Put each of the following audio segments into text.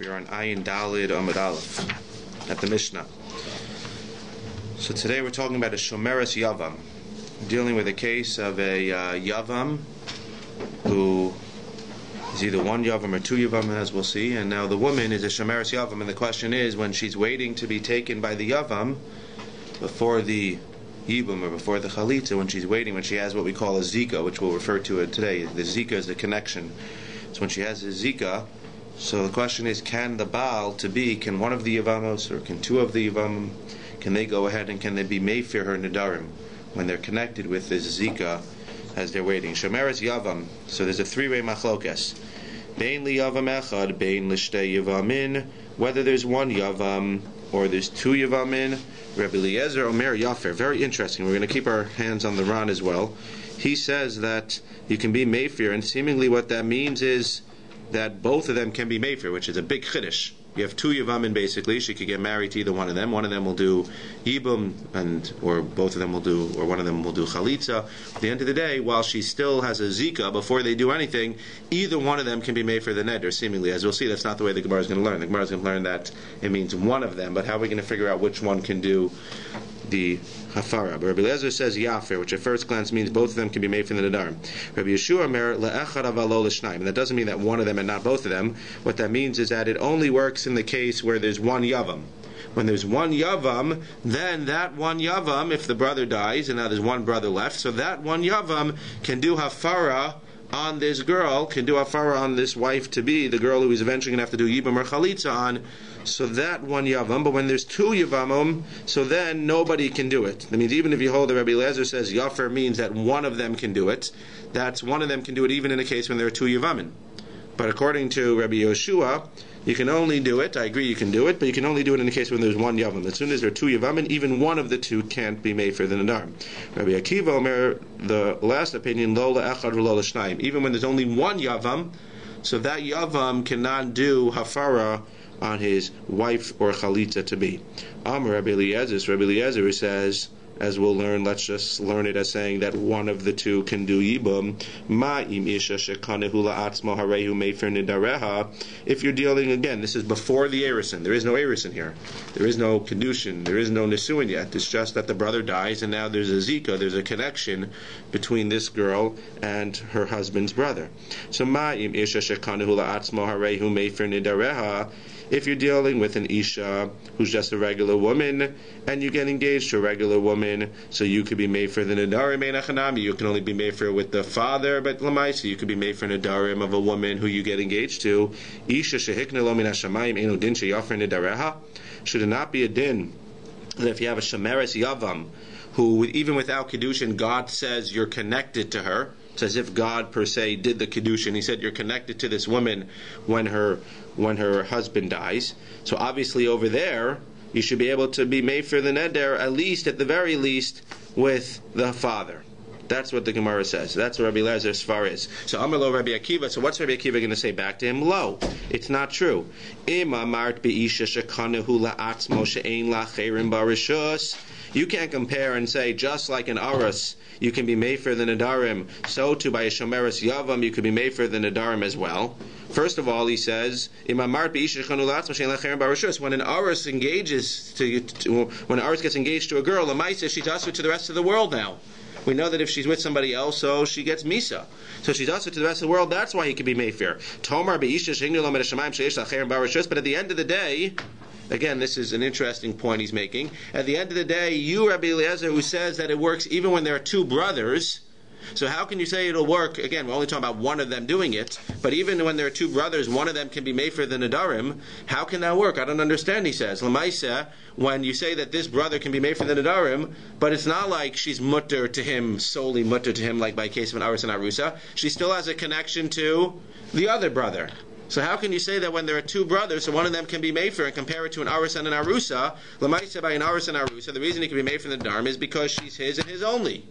We are on Ayin Dalid Amud Aleph at the Mishnah. So today we're talking about a Shomeres Yavam, dealing with a case of a Yavam who is either one Yavam or two Yavam, as we'll see, and now the woman is a Shomeres Yavam, and the question is, when she's waiting to be taken by the Yavam before the Yibum or before the Chalitza, when she's waiting, when she has what we call a Zika, which we'll refer to it today. The Zika is the connection. So when she has a Zika, so the question is, can the Baal can one of the Yavamos or can two of the Yavam, can they go ahead and can they be Meifir her NEDARIM when they're connected with this Zika as they're waiting? Shomeres Yavam. So there's a three-way machlokes. Bein li Yavam echad, bein lishtei Yavamin, whether there's one Yavam or there's two Yavamin. Rabbi Eliezer Omer Yafer, very interesting. We're going to keep our hands on the Ran as well. He says that you can be Meifir, and seemingly what that means is that both of them can be Meifir, which is a big chiddush. You have two Yavamin basically. She could get married to either one of them. One of them will do Yibum, or both of them will do, or one of them will do Chalitza. At the end of the day, while she still has a Zika, before they do anything, either one of them can be Meifir the Neder, seemingly. As we'll see, that's not the way the Gemara is going to learn. The Gemara is going to learn that it means one of them, but how are we going to figure out which one can do the Hafara? But Rabbi Eliezer says Yafer, which at first glance means both of them can be made from the NEDARIM. Rabbi Yeshua mer le'echad avalo l'shnayim, and that doesn't mean that one of them and not both of them. What that means is that it only works in the case where there's one Yavam. When there's one Yavam, then that one Yavam, if the brother dies, and now there's one brother left, so that one Yavam can do Hafara on this girl, can do Hafara on this wife-to-be, the girl who is eventually going to have to do Yibam or Chalitza on, so that one Yavam. But when there's two Yavamim, so then nobody can do it. That means even if you hold that Rabbi Eliezer says Yafer means that one of them can do it, that's one of them can do it even in a case when there are two Yavamim. But according to Rabbi Yoshua, you can only do it, I agree you can do it, but you can only do it in the case when there's one Yavam. As soon as there are two Yavamin, even one of the two can't be made for the NEDARIM. Rabbi Akiva Omer, the last opinion, Lo le'echad v'lo l'shnayim. Even when there's only one Yavam, so that Yavam cannot do Hafara on his wife or Chalitza to be. Amar Rabbi Eliezer, who says, as we'll learn, let's just learn it as saying that one of the two can do Yibum. Ma'im isha shekanehu la'atzmo harehu mefer nidareha. If you're dealing, again, this is before the Erison. There is no Erison here. There is no Kedushin. There is no Nisuin yet. It's just that the brother dies and now there's a Zika. There's a connection between this girl and her husband's brother. So Ma'im isha shekanehu la'atzmo harehu mefer nidareha. If you're dealing with an Isha who's just a regular woman, and you get engaged to a regular woman, so you could be made for the NEDARIM Menachem. You can only be made for with the father, but Lamaisa, you could be made for NEDARIM of a woman who you get engaged to. Isha shehikna lo min hashamayim eno din sheyafer nedareha. Should it not be a din that if you have a Shomeres Yavam, who even without Kedushin, God says you're connected to her? It's as if God per se did the Kedushin. He said you're connected to this woman when her husband dies. So obviously over there, you should be able to be made for the neder, at least, at the very least, with the father. That's what the Gemara says. That's what Rabbi Eliezer Svar is. So Amalo Rabbi Akiva. So what's Rabbi Akiva going to say back to him? Lo, it's not true. You can't compare and say, just like an Aras, you can be made for the NEDARIM, so too by a Shomeres Yavam, you could be made for the NEDARIM as well. First of all, he says, when an Aras gets engaged to a girl, the Maisa, she's also to the rest of the world now. We know that if she's with somebody else, so she gets Misa. So she's also to the rest of the world, that's why he could be Mayfair. But at the end of the day, again, this is an interesting point he's making. At the end of the day, you, Rabbi Eliezer, who says that it works even when there are two brothers, so how can you say it'll work? Again, we're only talking about one of them doing it, but even when there are two brothers, one of them can be made for the NEDARIM. How can that work? I don't understand, he says. Lamaisa, when you say that this brother can be made for the NEDARIM, but it's not like she's mutter to him, solely mutter to him, like by case of an Aras and Arusa. She still has a connection to the other brother. So how can you say that when there are two brothers, so one of them can be made for and compare it to an Aras and an Arusa? Lamaisa, by an Aras and Arusa, the reason he can be made for the NEDARIM is because she's his and his only.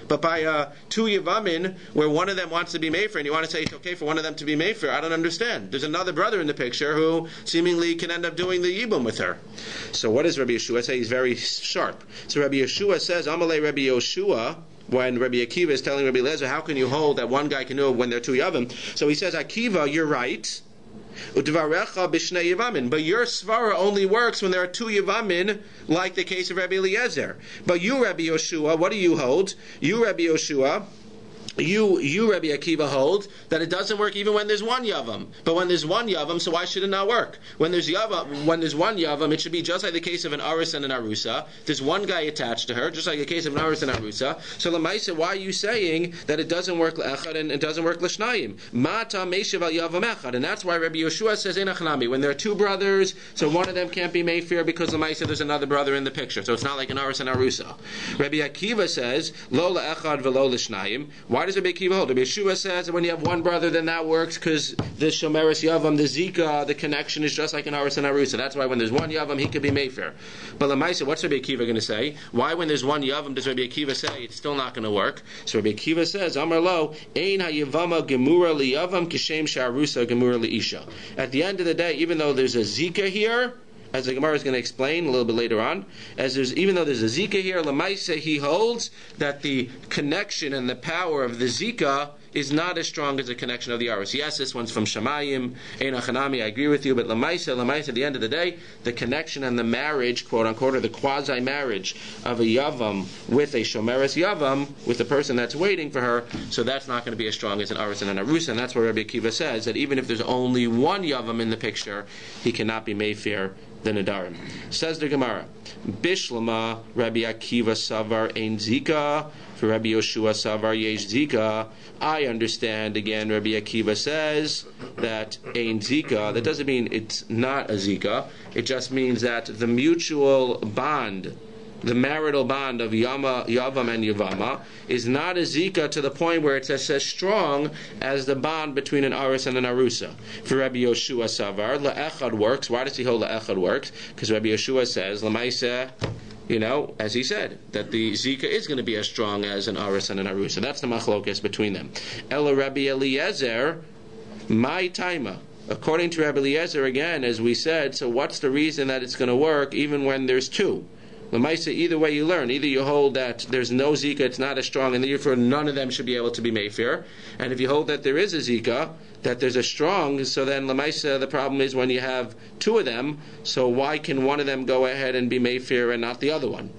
But by two Yavamin, where one of them wants to be Mefer, and you want to say it's okay for one of them to be Mefer, I don't understand. There's another brother in the picture who seemingly can end up doing the Yibum with her. So what does Rabbi Yeshua say? He's very sharp. So Rabbi Yeshua says, Amalei Rabbi Yeshua, when Rabbi Akiva is telling Rabbi Eliezer, how can you hold that one guy can do it when there are two Yavim? So he says, Akiva, you're right. Udvarecha b'shnei Yevamin. But your svara only works when there are two Yevamin, like the case of Rabbi Eliezer. But you, Rabbi Yoshua, what do you hold? You, Rabbi Yoshua, you, Rabbi Akiva, hold that it doesn't work even when there's one Yavam. But when there's one Yavam, so why should it not work? When there's one Yavam, it should be just like the case of an Aris and an Arusa. There's one guy attached to her, just like the case of an Aris and Arusa. So Lamaisa, why are you saying that it doesn't work l'echad and it doesn't work l'shnayim? Mata meishav al Yavam echad, and that's why Rabbi Yoshua says enachnami. When there are two brothers, so one of them can't be made fair because Lamaisa there's another brother in the picture. So it's not like an Aris and Arusa. Rabbi Akiva says lo l'echad v'lo l'shnayim. Why does Rabbi Akiva hold? Rabbi Yeshua says that when you have one brother, then that works because the Shomeres Yavam, the Zika, the connection is just like an Aris and Arusa. That's why when there's one Yavam, he could be Mayfair. But Lamaisa, what's Rabbi Akiva going to say? Why when there's one Yavam does Rabbi Akiva say it's still not going to work? So Rabbi Akiva says, Amar lo, Ein ha'yavama gemura liyavam kishem sha'arusa gemura liisha. At the end of the day, even though there's a Zika here, as the Gemara is going to explain a little bit later on, even though there's a Zika here, Lamaisa, he holds that the connection and the power of the Zika is not as strong as the connection of the Aris. Yes, this one's from Shamayim, Ein Achanami, I agree with you, but Lamaisa, at the end of the day, the connection and the marriage, quote unquote, or the quasi-marriage of a Yavam with a Shomeres Yavam, with the person that's waiting for her, so that's not going to be as strong as an Aris and an Arus, and that's where Rabbi Akiva says that even if there's only one Yavam in the picture, he cannot be Mayfair the NEDARIM. Says the Gemara, Bishlama Rabbi Akiva Savar Ein Zika, for Rabbi Yoshua Savar Yesh Zika. I understand, again, Rabbi Akiva says that Ein Zika, that doesn't mean it's not a Zika, it just means that the mutual bond, the marital bond of Yavam and Yavama is not a Zika to the point where it's as strong as the bond between an Aris and an Arusa. For Rabbi Yoshua Savar, La'echad works. Why does he hold La'echad works? Because Rabbi Yoshua says, Lamaisa, as he said, that the Zika is going to be as strong as an Aris and an Arusa. That's the machlokes between them. Ela Rabbi Eliezer, my taima. According to Rabbi Eliezer, again, as we said, so what's the reason that it's going to work even when there's two? Lamaisa, either way you learn. Either you hold that there's no Zika, it's not as strong, and therefore none of them should be able to be Mayfair. And if you hold that there is a Zika, that there's a strong, so then Lamaisa, the problem is when you have two of them, so why can one of them go ahead and be Mayfair and not the other one?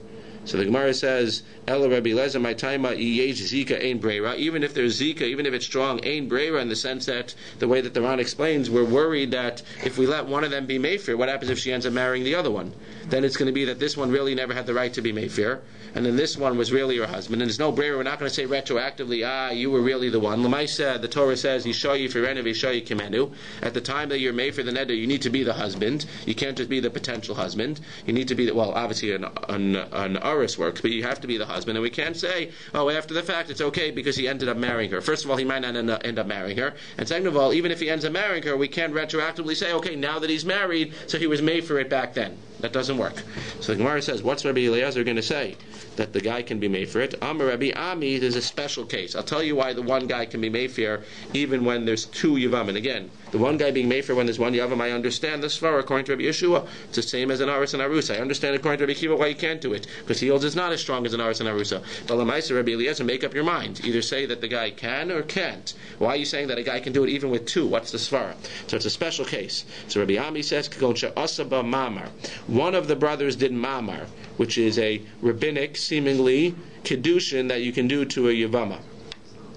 So the Gemara says, Ela Rabbi Lezer, my taima yesh Zika ein breira. Even if there's Zika, even if it's strong, ein breira, in the sense that the way that the Ran explains, we're worried that if we let one of them be Mayfair, what happens if she ends up marrying the other one? Then it's going to be that this one really never had the right to be Mayfair, and then this one was really her husband. And there's no breira. We're not going to say retroactively, you were really the one. Lamaisa, the Torah says, Yishayi Firenu Yishayi Kimenu. At the time that you're Mayfair the Neder, you need to be the husband. You can't just be the potential husband. You need to be obviously an Aris works, but you have to be the husband, and we can't say, after the fact it's okay because he ended up marrying her. First of all, he might not end up marrying her, and second of all, even if he ends up marrying her, we can't retroactively say, okay, now that he's married, so he was made for it back then. That doesn't work. So the Gemara says, what's Rabbi Eliezer going to say? That the guy can be made for it. Amar Rabbi Ami, there's a special case. I'll tell you why the one guy can be made for even when there's two Yavam. And again, the one guy being made for when there's one Yavam, I understand this far according to Rabbi Yeshua. It's the same as an Aris and Arusa. I understand according to Rabbi Akiva why you can't do it, because he holds it's not as strong as an Aris and Arusa. But Lamaisa, Rabbi Eliezer, make up your mind. Either say that the guy can or can't. Why are you saying that a guy can do it even with two? What's the svara? So it's a special case. So Rabbi Ami says, Asaba Mamar. One of the brothers did Mamar, which is a rabbinic, seemingly, kedushin that you can do to a Yavama.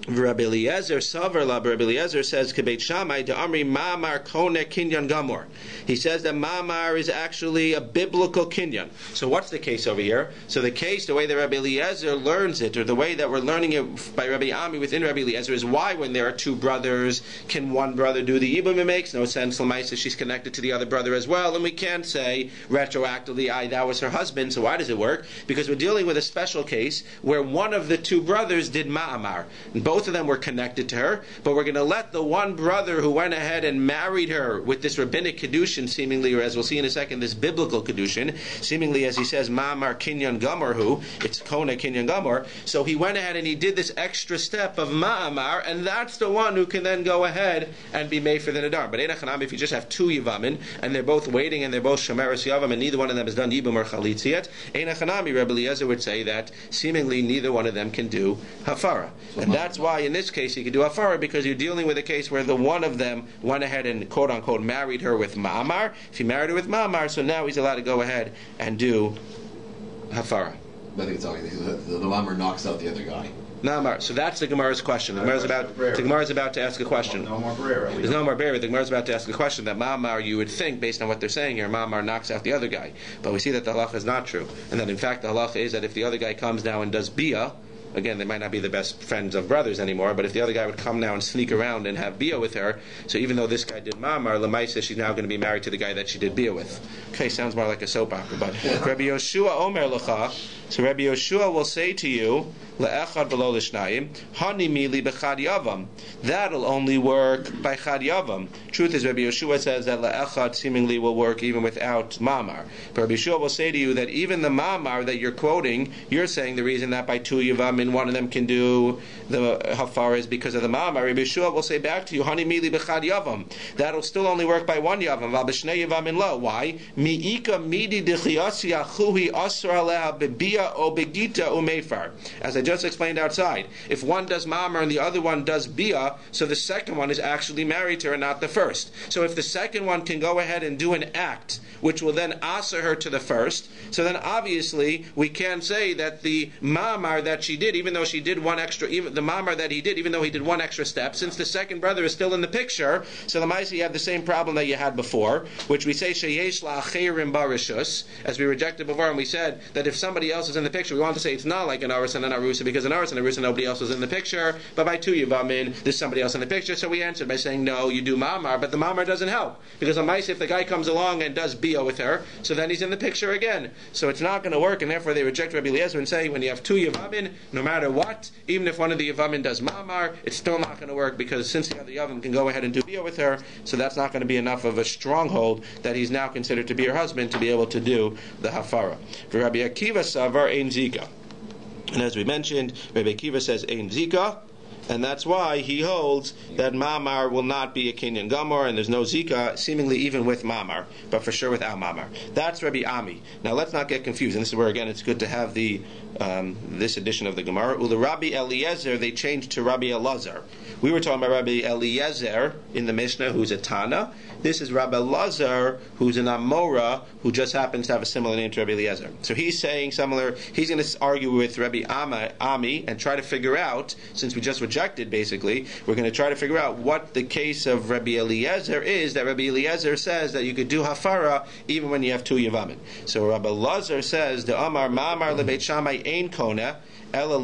Rabbi Eliezer says, Kebeit Shammai de Amri Mamar Kone Kinyan Gamor. He says that Mamar is actually a biblical kinyan. So what's the case over here? So the case, the way that Rabbi Eliezer learns it, or the way that we're learning it by Rabbi Ami within Rabbi Eliezer, is why when there are two brothers, can one brother do the Ibum? It makes no sense. Lamaisa, she's connected to the other brother as well, and we can't say retroactively, that was her husband. So why does it work? Because we're dealing with a special case where one of the two brothers did Ma'amar. Both of them were connected to her, but we're going to let the one brother who went ahead and married her with this rabbinic kedushin, seemingly, or as we'll see in a second, this biblical kedushin, seemingly, as he says, Ma'amar Kinyan Gamor, it's Kona Kinyan Gamor. So he went ahead and he did this extra step of Ma'amar, and that's the one who can then go ahead and be made for the Nadar. But if you just have two Yivamin, and they're both waiting, and they're both Shomeres Yavam, and neither one of them has done Yibum or Chalitz yet, Rabbi Eliezer would say that seemingly neither one of them can do Hafara. And that's why why in this case you could do hafara, because you're dealing with a case where the one of them went ahead and quote unquote married her with ma'amar. If he married her with ma'amar, so now he's allowed to go ahead and do hafara. I think it's obvious. The ma'amar knocks out the other guy. Ma'amar. So that's the Gemara's question. The Gemara's about to ask a question. No more brera. There's no more brera. The Gemara's about to ask a question that ma'amar, you would think, based on what they're saying here, ma'amar knocks out the other guy. But we see that the halacha is not true. And that in fact the halacha is that if the other guy comes now and does bia, again, they might not be the best friends of brothers anymore, but if the other guy would come now and sneak around and have bia with her, so even though this guy did ma'amar, Lamaisa, she's now going to be married to the guy that she did bia with. Okay, sounds more like a soap opera, but Rabbi Yoshua Omer Lecha, so Rabbi Yoshua will say to you, Le'echad v'lo l'shnayim, hani mili b'chad yavam. That'll only work by chad yavam. Truth is, Rabbi Yoshua says that le'echad seemingly will work even without ma'amar. But Rabbi Yoshua will say to you that even the ma'amar that you're quoting, you're saying the reason that by two yavam one of them can do the hafar is because of the ma'amar. Rabbi Yoshua will say back to you, hani mili b'chad yavam. That'll still only work by one yavam. Val b'shnei yavam in lo. Why? Mi'ika midi d'chiyasi achuhi asr aleha b'bia o begita u'meifar. As I just explained outside, if one does ma'amar and the other one does bia, so the second one is actually married to her, not the first. So if the second one can go ahead and do an act which will then answer her to the first, so then obviously we can say that the ma'amar that she did, even though she did one extra, even the ma'amar that he did, even though he did one extra step, since the second brother is still in the picture, so the Maisa, you have the same problem that you had before, which we say sheyesh la'acherim barishus, as we rejected before, and we said that if somebody else is in the picture, we want to say it's not like an aris and an arusa, because an aris and arusa nobody else was in the picture, but by two yavamin there's somebody else in the picture. So we answered by saying no, you do ma'amar, but the ma'amar doesn't help, because on Maisa, if the guy comes along and does bia with her, so then he's in the picture again. So it's not going to work, and therefore they reject Rabbi Eliezer and say when you have two yavamin, no matter what, even if one of the yavamin does ma'amar, it's still not going to work, because since the other yavam can go ahead and do bia with her, so that's not going to be enough of a stronghold that he's now considered to be her husband to be able to do the hafara. For Rabbi Akiva savar ein zika. And as we mentioned, Rabbi Akiva says ein zika, and that's why he holds that ma'amar will not be a kinyan gamor, and there's no zika, seemingly even with ma'amar, but for sure without ma'amar. That's Rabbi Ami. Now let's not get confused, and this is where again it's good to have the this edition of the Gemara. Ula Rabbi Eliezer, they changed to Rabbi Elazar. We were talking about Rabbi Eliezer in the Mishnah, who's a Tana. This is Rabbi Elazar, who's an Amora, who just happens to have a similar name to Rabbi Eliezer. So he's saying similar. He's going to argue with Rabbi Ami and try to figure out, since we just rejected, basically, we're going to try to figure out what the case of Rabbi Eliezer is. That Rabbi Eliezer says that you could do hafara even when you have two yavamin. So Rabbi Elazar says the Amar Ma'amar LeBeit Shammai Ein Kona. So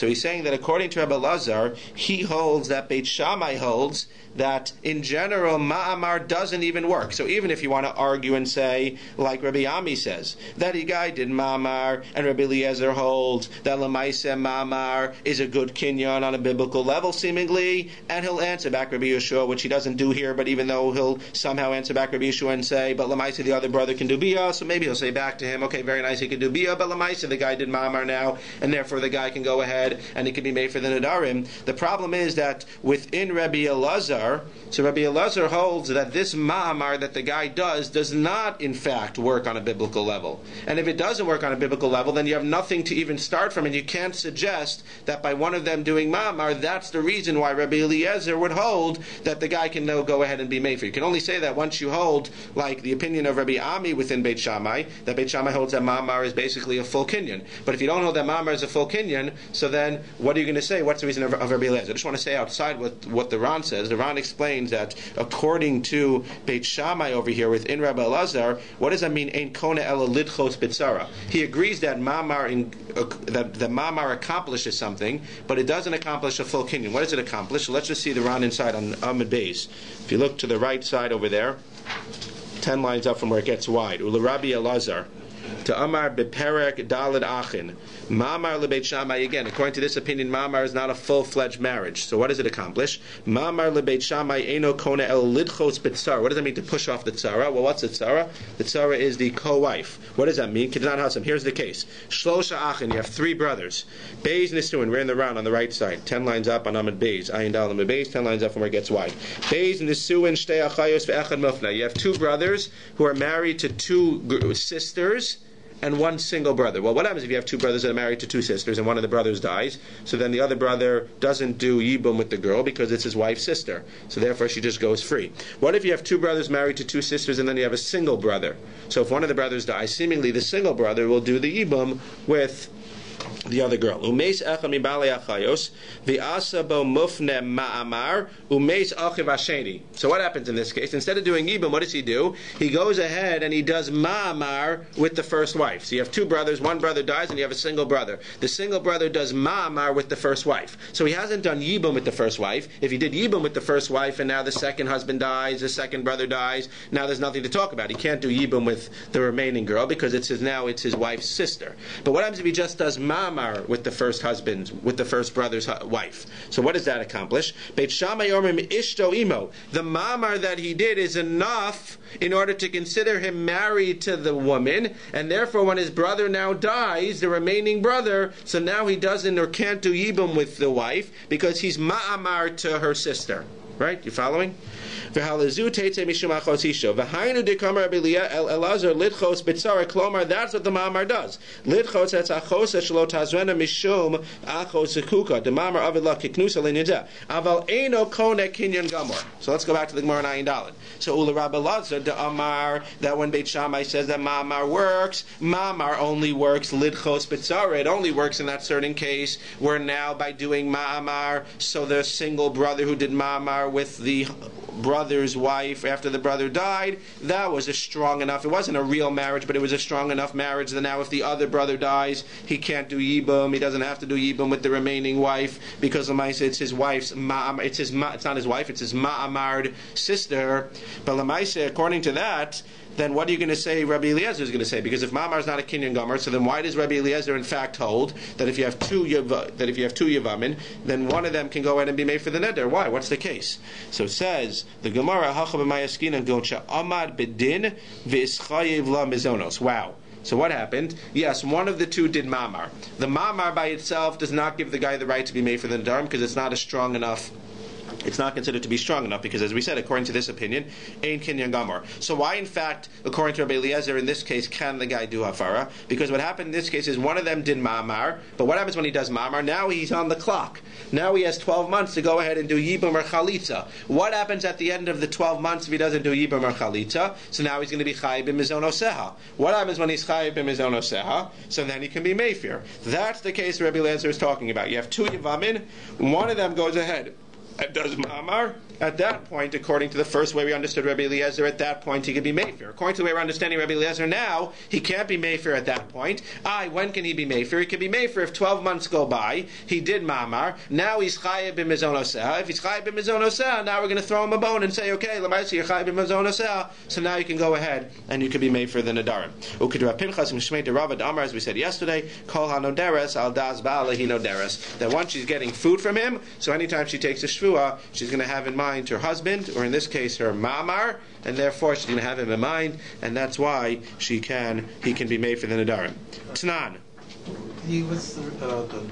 he's saying that according to Rabbi Lazar, he holds that Beit Shammai holds that in general ma'amar doesn't even work. So even if you want to argue and say, like Rabbi Ami says, that a guy did ma'amar, and Rabbi Eliezer holds that lemaiseh ma'amar is a good kinyan on a biblical level, seemingly, and he'll answer back Rabbi Yeshua, which he doesn't do here, but even though he'll somehow answer back Rabbi Yeshua and say, but lemaiseh the other brother can do bia, so maybe he'll say back to him, okay, very nice, he can do bia, but lemaiseh the guy did ma'amar now, and therefore the guy can go ahead and it can be made for the NEDARIM. The problem is that within Rabbi Elazar, so Rabbi Elazar holds that this ma'amar that the guy does not in fact work on a biblical level. And if it doesn't work on a biblical level, then you have nothing to even start from, and you can't suggest that by one of them doing ma'amar, that's the reason why Rabbi Eliezer would hold that the guy can now go ahead and be made for. You can only say that once you hold, like the opinion of Rabbi Ami within Beit Shammai, that Beit Shammai holds that ma'amar is basically a full kinyan. But if you don't hold that ma'amar is a full kinyan, so then what are you going to say? What's the reason of Rabbi Eliezer? I just want to say outside what the Ran says. The Ran explains that according to Beit Shammai over here within Rabbi Elazar, what does that mean? Ein kona ela lidchos bitsara. He agrees that that ma'amar accomplishes something, but it doesn't accomplish a full kinyan. What does it accomplish? So let's just see the Ran inside on Amud Beis. If you look to the right side over there, 10 lines up from where it gets wide. Ula Rabbi Elazar. To Amar beperek dalad achin. Ma'amar lebeit Shammai, again, according to this opinion, ma'amar is not a full-fledged marriage. So what does it accomplish? Ma'amar lebeit Shammai eino kona el lidchos b'tzara. What does that mean, to push off the tzara? Well, what's the tzara? The tzara is the co-wife. What does that mean? Here's the case. Shlosha achin, you have three brothers. Beis nisuin, we're in the round on the right side. 10 lines up on Amud Beis. Ayin dal Amud Beis, 10 lines up from where it gets wide. Beis nisuin shtei achayos ve'echad mufna. You have two brothers who are married to two sisters, and one single brother. Well, what happens if you have two brothers that are married to two sisters and one of the brothers dies? So then the other brother doesn't do yibum with the girl because it's his wife's sister. So therefore she just goes free. What if you have two brothers married to two sisters and then you have a single brother? So if one of the brothers dies, seemingly the single brother will do the yibum with the other girl. Umeis echad mibali achayos v'asa bo mufne ma'amar umeis achiv hasheni. So what happens in this case? Instead of doing yibum, what does he do? He goes ahead and he does ma'amar with the first wife. So you have two brothers, one brother dies and you have a single brother. The single brother does ma'amar with the first wife. So he hasn't done yibum with the first wife. If he did yibum with the first wife and now the second husband dies, the second brother dies, now there's nothing to talk about. He can't do yibum with the remaining girl because it's his wife's sister. But what happens if he just does ma'amar with the first husband's, with the first brother's wife? So what does that accomplish? Beit Shammai omrim ishto imo. The mamar that he did is enough in order to consider him married to the woman, and therefore when his brother now dies, the remaining brother, so now he doesn't or can't do yibum with the wife because he's ma'amar to her sister. Right? You following? That's what the ma'amar does. Lidchos that's achos shelo tazrena mishum achos zekuka. The ma'amar avidla kiknusa leninja. Aval eino kone kinyan gamor. So let's go back to the Gemara in Ayin Daled. So Ula Rabbi Lazar the Amar that when Beit Shammai says that ma'amar works, ma'amar only works lidchos bitzara. It only works in that certain case where now by doing ma'amar, so the single brother who did ma'amar with the brother's wife after the brother died, that was a strong enough, it wasn't a real marriage, but it was a strong enough marriage that now if the other brother dies, he can't do yibum, he doesn't have to do yibum with the remaining wife, because it's his wife's it's not his wife, it's his ma'amard sister. But Lamaisa, according to that, then what are you going to say Rabbi Eliezer is going to say? Because if Mamar is not a Kinyan Gomer, so then why does Rabbi Eliezer in fact hold that if you have two Yavamin, then one of them can go in and be made for the Neder? Why? What's the case? So it says the Gemara Hacha b'mayaskina goncha amad bedin v'ischayev la mizonos. Wow. So what happened? Yes, one of the two did Mamar. The Mamar by itself does not give the guy the right to be made for the Nedarim because it's not a strong enough. It's not considered to be strong enough because, as we said, according to this opinion, ain't kinyan gamor. So why, in fact, according to Rabbi Eliezer, in this case, can the guy do hafara? Because what happened in this case is one of them did ma'amar, but what happens when he does ma'amar? Now he's on the clock. Now he has 12 months to go ahead and do yibum or chalitza. What happens at the end of the 12 months if he doesn't do yibum or chalitza? So now he's going to be chayiv b'mizon oseha. What happens when he's chayiv b'mizon oseha? So then he can be meifir. That's the case Rabbi Eliezer is talking about. You have two yavamin, one of them goes ahead and does ma'amar. At that point, according to the first way we understood Rabbi Eliezer, at that point he could be meifir. According to the way we're understanding Rabbi Eliezer now, he can't be meifir at that point. When can he be meifir? He can be meifir if 12 months go by, he did ma'amar, now he's chayiv b'mizon oseh. If he's chayiv b'mizon oseh, now we're going to throw him a bone and say, okay, l'maisi you're chayiv b'mizon oseh, so now you can go ahead and you can be meifir the nedarim. Ukid Pinchas m'shmei deravad amar, as we said yesterday, kol hanoderes al das ba'alehi noderes. That once she's getting food from him, so anytime she takes a shvuah, she's going to have in mind her husband, or in this case her mamar, and therefore she's going to have him in mind, and that's why he can be made for the nedarim. Tnan. What's the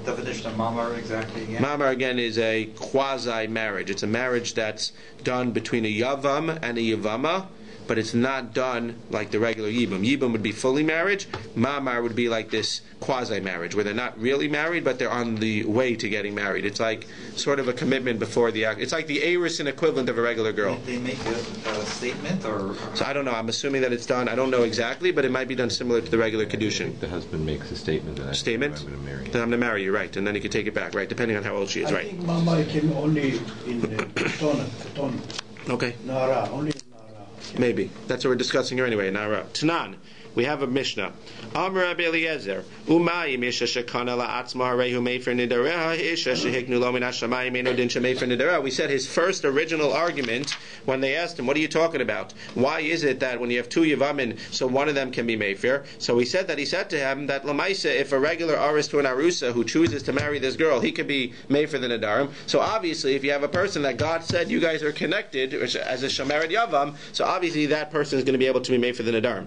definition of mamar exactly again? Mamar again is a quasi marriage. It's a marriage that's done between a yavam and a yavama, but it's not done like the regular yibum. Yibum would be fully marriage. Mamar would be like this quasi-marriage, where they're not really married, but they're on the way to getting married. It's like sort of a commitment before the act. It's like the Arison equivalent of a regular girl. They make a statement, or? So I don't know. I'm assuming that it's done. I don't know exactly, but it might be done similar to the regular Kedushin. The husband makes a statement. That statement? I'm going to marry you. Then I'm going to marry you, right. And then he can take it back, right, depending on how old she is, right. I think Mama came only in Keton. Okay. Nara, only in Nara. Maybe. That's what we're discussing here anyway, Nara. Tanan. We have a Mishnah. Amr Rabbi Eliezer, Umayim Isha Shekana La'atzma Harehu Mefer Nidareha Isha Shehiknu Lo Min Hashamayim Eno Din Shemefer Nidareha. We said his first original argument when they asked him, "What are you talking about? Why is it that when you have two Yavamin, so one of them can be Mefer?" So he said to him that Lamaisa, if a regular Aris to an Arusa who chooses to marry this girl, he could be Mefer the Nedarim. So obviously, if you have a person that God said you guys are connected as a Shemeret Yavam, so obviously that person is going to be able to be Mefer the Nedarim.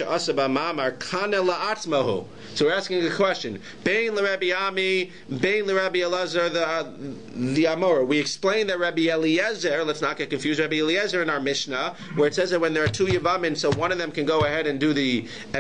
she'asa b'mamar kana la'atzmahu. So we're asking a question. Bein l'Rabbi Ami, bein l'Rabbi Elazar the Amor. We explained that Rabbi Eliezer, let's not get confused, Rabbi Eliezer in our Mishnah, where it says that when there are two Yavamin, so one of them can go ahead and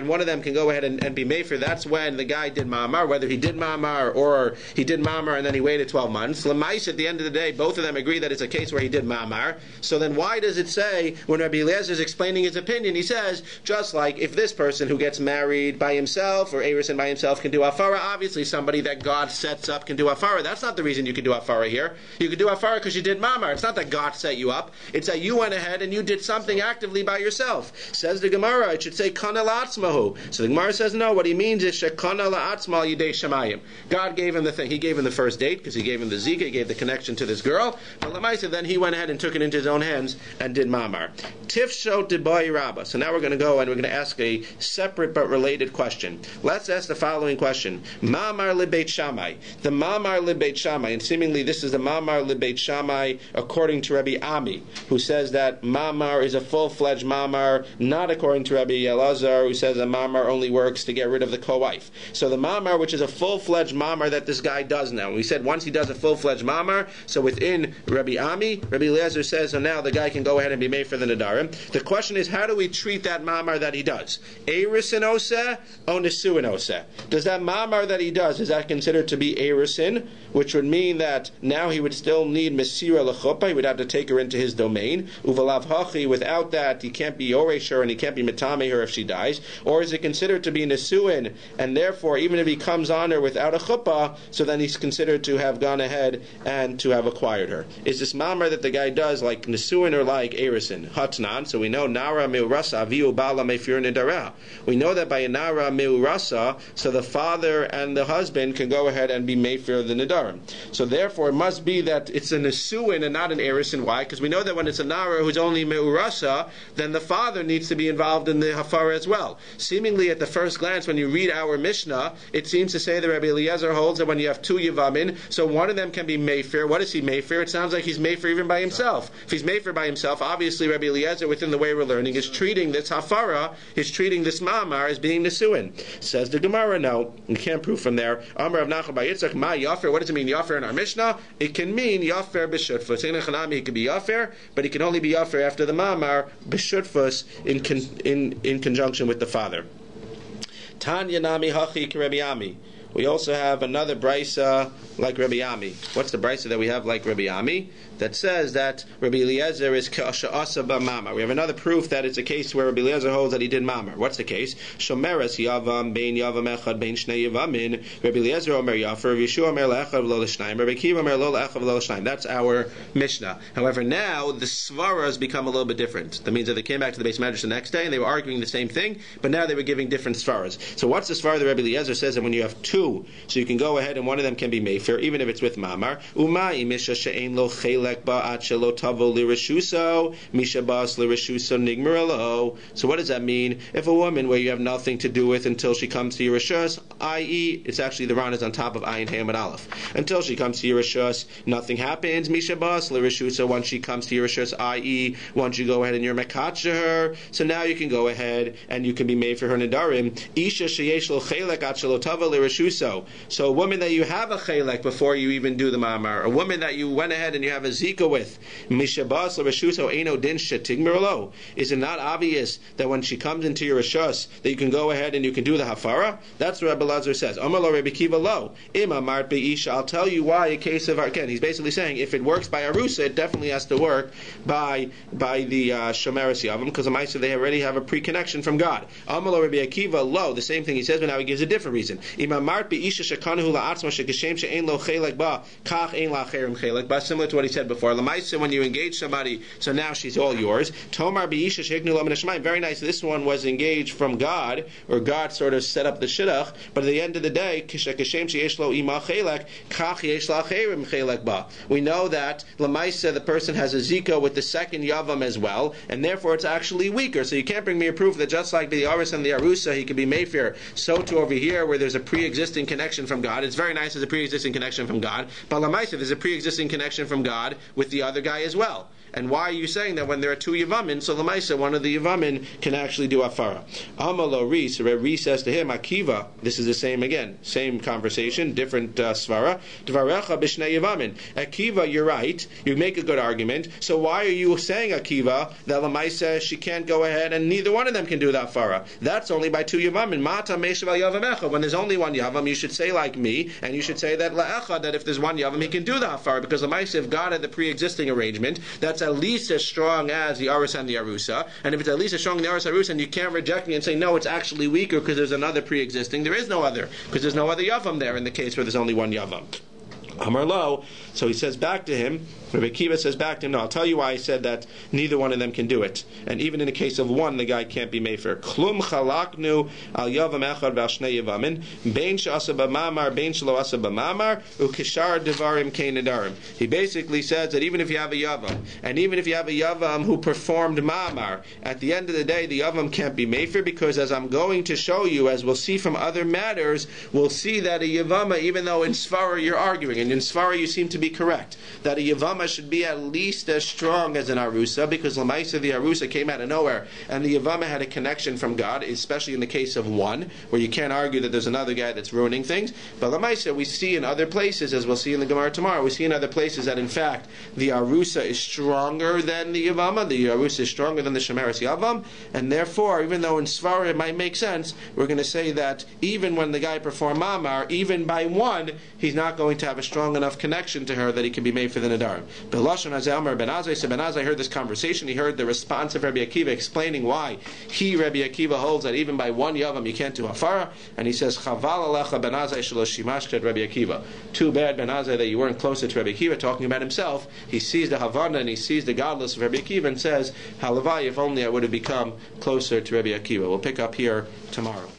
one of them can go ahead and be Mefer. That's when the guy did Ma'amar, whether he did Ma'amar or he did Ma'amar and then he waited 12 months. Lamais, at the end of the day, both of them agree that it's a case where he did Ma'amar. So then why does it say, when Rabbi Eliezer is explaining his opinion, he says, just like if this person who gets married by himself or Arison by himself can do Afara, obviously somebody that God sets up can do Afara. That's not the reason you can do Afara here. You can do Afara because you did Ma'amar. It's not that God set you up. It's that you went ahead and you did something actively by yourself. Says the Gemara, it should say Kana la'atzmahu. So the Gemara says no, what he means is Shekana la'atzma yidei shamayim. God gave him the thing. He gave him the first date because he gave him the zika, he gave the connection to this girl. But Lamaisa, then he went ahead and took it into his own hands and did Ma'amar. Tifsho debai Rabba. So now we're going to go and we're going to ask a separate but related question. Let's ask the following question. Ma'amar libeit Shammai. The Ma'amar libeit Shammai, and seemingly this is the Ma'amar libeit Shammai according to Rabbi Ami, who says that Ma'amar is a full-fledged Ma'amar, not according to Rabbi Elazar, who says that Ma'amar only works to get rid of the co-wife. So the Ma'amar, which is a full-fledged Ma'amar that this guy does now. We said once he does a full-fledged Ma'amar, so within Rabbi Ami, Rabbi Elazar says, so now the guy can go ahead and be made for the Nedarim. The question is, how do we treat that Ma'amar that he does? Eirisin oseh or Nesuin oseh? Does that Ma'amar that he does, is that considered to be Eirisin, which would mean that now he would still need Mesira L'chuppah, he would have to take her into his domain. Uvalav hachi, without that, he can't be Yoresh her and he can't be Metame her if she dies. Or is it considered to be Nesuin, and therefore, even if he comes on her without a chuppah, so then he's considered to have gone ahead and to have acquired her? Is this Ma'amar that the guy does like Nesuin or like Eirisin? Hatnan, so we know Nara Meurasa, Aviu Bala Mefir Nedara. We know that by a Nara Meurasa, so the father and the husband can go ahead and be Mefir the Nedarim. So therefore, it must be that it's a Nesuin and not an Eirisin. Why? Because we know that when it's a Nara who's only Meurasa, then the father needs to be involved in the Hafara as well. Seemingly, at the first glance, when you read our Mishnah, it seems to say that Rabbi Eliezer holds that when you have two Yavamin, so one of them can be Mefer. What is he Mefer? It sounds like he's Mefer even by himself. If he's Mefer by himself, obviously Rabbi Eliezer, within the way we're learning, is treating this Hafara, is treating this Ma'amar as being Nesuin. Says the Gemara, no, you can't prove from there. Amar of Nachum by Yitzchak, Ma Yafer. What does it mean, Yafer in our Mishnah? It can mean Yafer b'shutfus. He could be Yafer, but he can only be Yafer after the Ma'amar b'shutfus in conjunction with the father. Tanya nami hachi Rabbi Ami. We also have another brisa like Rabbi Ami. What's the brisa that we have like Rabbi Ami? That says that Rabbi Eliezer is ka'asha'asa b'mamar. We have another proof that it's a case where Rabbi Eliezer holds that he did mamar. What's the case? Shomeres yavam bein yavam echad bein shnei yavamin. Rabbi Eliezer omer yafer, Yeshua omer le'echav lo l'shnayim, Rabbi Akiva omer lo le'echav lo l'shnayim. That's our Mishnah. However, now the svaras become a little bit different. That means that they came back to the base madrash the next day and they were arguing the same thing, but now they were giving different svaras. So what's the svara that Rabbi Eliezer says that when you have two, so you can go ahead and one of them can be mefer, even if it's with mamar. Umai misha she'ein lo chelek ba'at shelo tavo lirishuso misha bas lirishuso nigmaralo. So what does that mean? If a woman where you have nothing to do with until she comes to your rishus, i.e., it's actually the ron is on top of ayin hayamad aleph. Until she comes to your rishus, nothing happens. Misha bas lirishuso. Once she comes to your rishus, i.e., once you go ahead and you're mekatcha her, so now you can go ahead and you can be made for her nedarim. Isha sheyesh lo chelek at shelo tavo lirishuso. So a woman that you have a chelek before you even do the mamar, a woman that you went ahead and you have a zika with, mishabas l'reshuso eino din shetigmirlo. Is it not obvious that when she comes into your rishus that you can go ahead and you can do the hafara? That's what Rabbi Lazar says. Amar lo Rabbi Kiva lo ima mart beisha. I'll tell you why. A case of again, he's basically saying if it works by arusa, it definitely has to work by the shomeres yavam, because the ma'aser they already have a pre-connection from God. Amar lo Rabbi Akiva lo, the same thing he says, but now he gives a different reason. Ima mart beisha shekanahu la'atzma shekashem she'ein lo chelek ba kach ein la'acherim chelek ba. Similar to what he said before. Lamaisa, when you engage somebody, so now she's all yours. Tomar beisha sheknu lo min hashamayim. Very nice. This one was engaged from God, or God sort of set up the shidduch, but But at the end of the day, we know that Lamaisa, the person has a zika with the second yavam as well, and therefore it's actually weaker. So you can't bring me a proof that just like the Aris and the Arusa, he can be Mayfair, so too over here where there's a pre-existing connection from God. It's very nice there's a pre-existing connection from God, but Lamaisa, there's a pre-existing connection from God with the other guy as well. And why are you saying that when there are two Yavamin, so Lamaisa, one of the Yavamin can actually do Afara? Amalo Ri, so Ri says to him, Akiva, this is the same again, same conversation, different Svara. Dvarecha b'shnei Yavamin. Akiva, you're right, you make a good argument, so why are you saying, Akiva, that Lamaisa, she can't go ahead and neither one of them can do the Afara? That's only by two Yavamin. Mata Meshav al Yavam Echa. When there's only one Yavam, you should say like me, and you should say that La'echa, that if there's one Yavam, he can do the Afara, because Lamaisa, if God had the pre-existing arrangement, that's at least as strong as the Aris and the Arusa. And if it's at least as strong as the Aris and Arusa, and you can't reject me and say, no, it's actually weaker because there's another pre-existing, there is no other, because there's no other Yavam there in the case where there's only one Yavam. Amar Lo, so he says back to him, Rabbi Akiva says back to him, no, I'll tell you why I said that neither one of them can do it. And even in the case of one, the guy can't be Mayfair. Klum chalaknu al yavam echad v'al shnei yavamin, bein she'asa b'mamar, bein she'lo asa b'mamar, u'kishar devarim kein nedarim. He basically says that even if you have a yavam, and even if you have a yavam who performed mamar, at the end of the day, the yavam can't be Mayfair, because as I'm going to show you, as we'll see from other matters, we'll see that a yavama, even though in Svara you're arguing, and in Svara you seem to be correct, that a yavama should be at least as strong as an Arusa, because Lamaisa, the Arusa, came out of nowhere, and the Yavama had a connection from God, especially in the case of one, where you can't argue that there's another guy that's ruining things. But Lamaisa, we see in other places, as we'll see in the Gemara tomorrow, we see in other places that in fact the Arusa is stronger than the Yavama, the Arusa is stronger than the Shemeres Yavam, and therefore, even though in Svara it might make sense, we're going to say that even when the guy performed Mamar, even by one, he's not going to have a strong enough connection to her that he can be made for the Nedarim. Belashon Hazeh Amar Ben Azai, so Ben Azai heard this conversation, he heard the response of Rabbi Akiva explaining why Rabbi Akiva holds that even by one Yavam you can't do Afara, and he says, Chaval Alecha Ben Azai Shelo Shimashtet Rabbi Akiva. Too bad, Ben Azai, that you weren't closer to Rabbi Akiva, talking about himself. He sees the Havana and he sees the godless of Rabbi Akiva and says, Halavai, if only I would have become closer to Rabbi Akiva. We'll pick up here tomorrow.